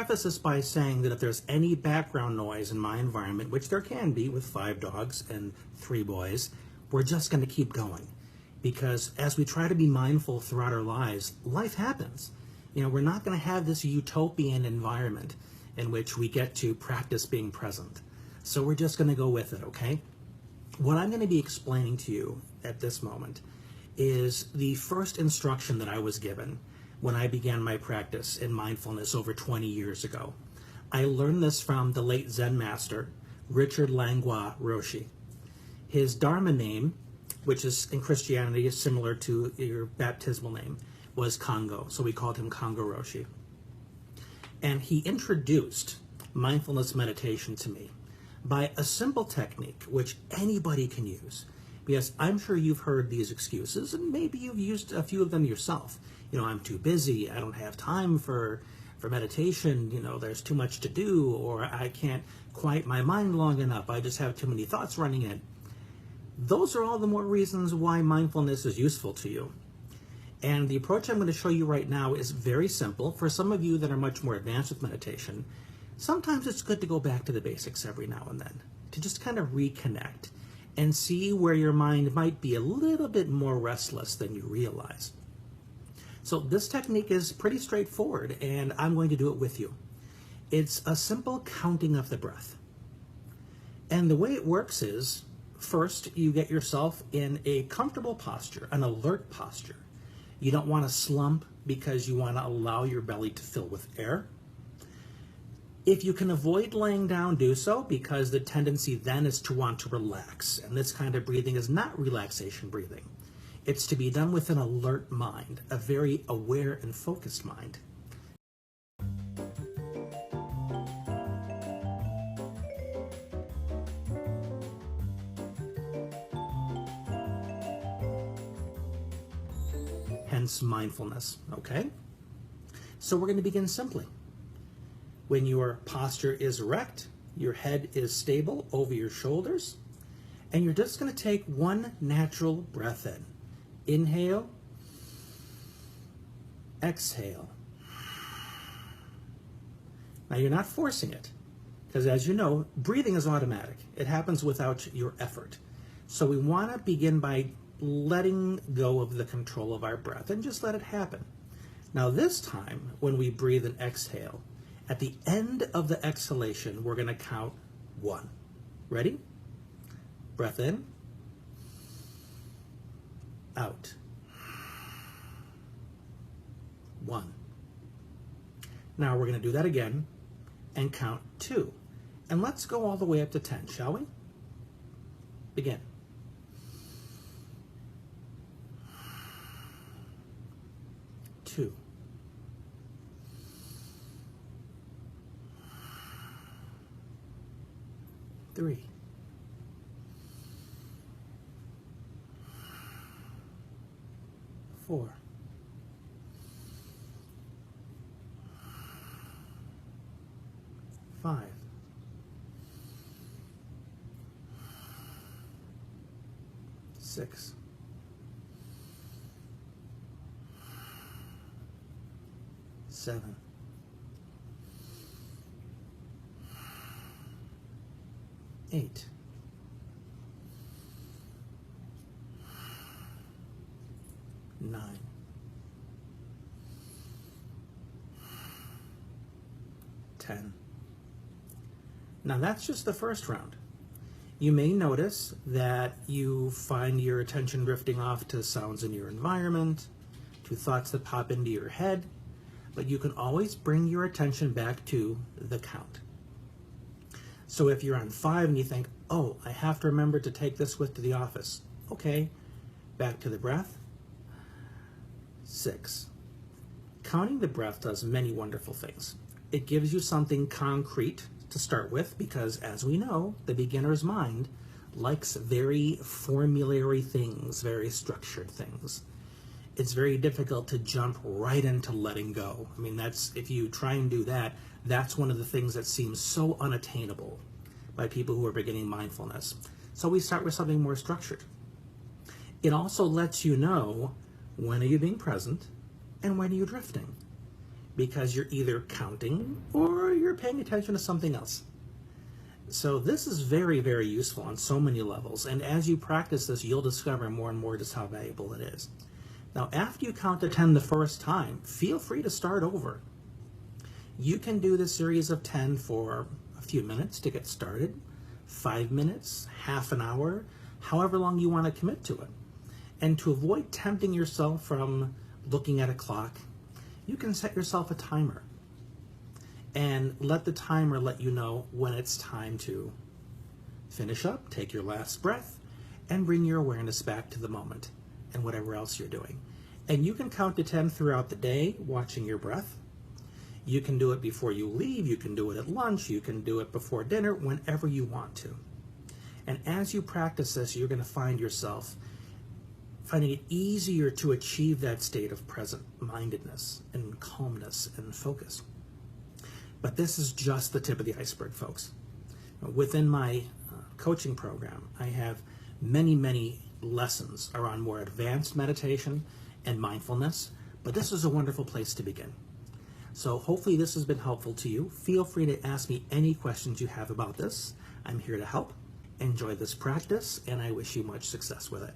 preface this by saying that if there's any background noise in my environment, which there can be with 5 dogs and 3 boys, we're just going to keep going. Because as we try to be mindful throughout our lives, life happens. You know, we're not going to have this utopian environment in which we get to practice being present. So we're just going to go with it, okay? What I'm going to be explaining to you at this moment is the first instruction that I was given when I began my practice in mindfulness over 20 years ago. I learned this from the late Zen master, Richard Lengua Roshi. His Dharma name, which is in Christianity is similar to your baptismal name, was Kongo, so we called him Kongo Roshi. And he introduced mindfulness meditation to me by a simple technique which anybody can use. Because I'm sure you've heard these excuses, and maybe you've used a few of them yourself. You know, I'm too busy, I don't have time for meditation, you know, there's too much to do, or I can't quiet my mind long enough, I just have too many thoughts running in. Those are all the more reasons why mindfulness is useful to you. And the approach I'm going to show you right now is very simple. For some of you that are much more advanced with meditation, sometimes it's good to go back to the basics every now and then, to just kind of reconnect and see where your mind might be a little bit more restless than you realize. So this technique is pretty straightforward, and I'm going to do it with you. It's a simple counting of the breath. And the way it works is, first, you get yourself in a comfortable posture, an alert posture. You don't want to slump because you want to allow your belly to fill with air. If you can avoid laying down, do so, because the tendency then is to want to relax. And this kind of breathing is not relaxation breathing. It's to be done with an alert mind, a very aware and focused mind. Hence mindfulness, okay? So we're going to begin simply. When your posture is erect, your head is stable over your shoulders, and you're just going to take one natural breath in. Inhale, exhale. Now you're not forcing it, because as you know, breathing is automatic. It happens without your effort. So we want to begin by letting go of the control of our breath and just let it happen. Now this time, when we breathe and exhale, at the end of the exhalation, we're going to count 1. Ready? Breath in, out. 1. Now we're going to do that again and count 2. And let's go all the way up to 10, shall we? Begin. 2. 3. 4. 5. 6. 7. 8. 9. 10. Now that's just the first round. You may notice that you find your attention drifting off to sounds in your environment, to thoughts that pop into your head, but you can always bring your attention back to the count. So if you're on 5 and you think, oh, I have to remember to take this with to the office. Okay, back to the breath. 6. Counting the breath does many wonderful things. It gives you something concrete to start with because, as we know, the beginner's mind likes very formulary things, very structured things. It's very difficult to jump right into letting go. I mean, that's, if you try and do that, that's one of the things that seems so unattainable by people who are beginning mindfulness. So we start with something more structured. It also lets you know when are you being present and when are you drifting. because you're either counting or you're paying attention to something else. So this is very, very useful on so many levels, and as you practice this, you'll discover more and more just how valuable it is. Now, after you count to 10 the first time, feel free to start over. You can do this series of 10 for a few minutes to get started, 5 minutes, half an hour, however long you want to commit to it. And to avoid tempting yourself from looking at a clock, you can set yourself a timer and let the timer let you know when it's time to finish up, take your last breath, and bring your awareness back to the moment and whatever else you're doing. And you can count to 10 throughout the day, watching your breath. You can do it before you leave, you can do it at lunch, you can do it before dinner, whenever you want to. And as you practice this, you're going to find yourself finding it easier to achieve that state of present mindedness and calmness and focus. But this is just the tip of the iceberg, folks. Within my coaching program, I have many, many lessons around more advanced meditation and mindfulness, but this is a wonderful place to begin. So hopefully this has been helpful to you. Feel free to ask me any questions you have about this. I'm here to help. Enjoy this practice, and I wish you much success with it.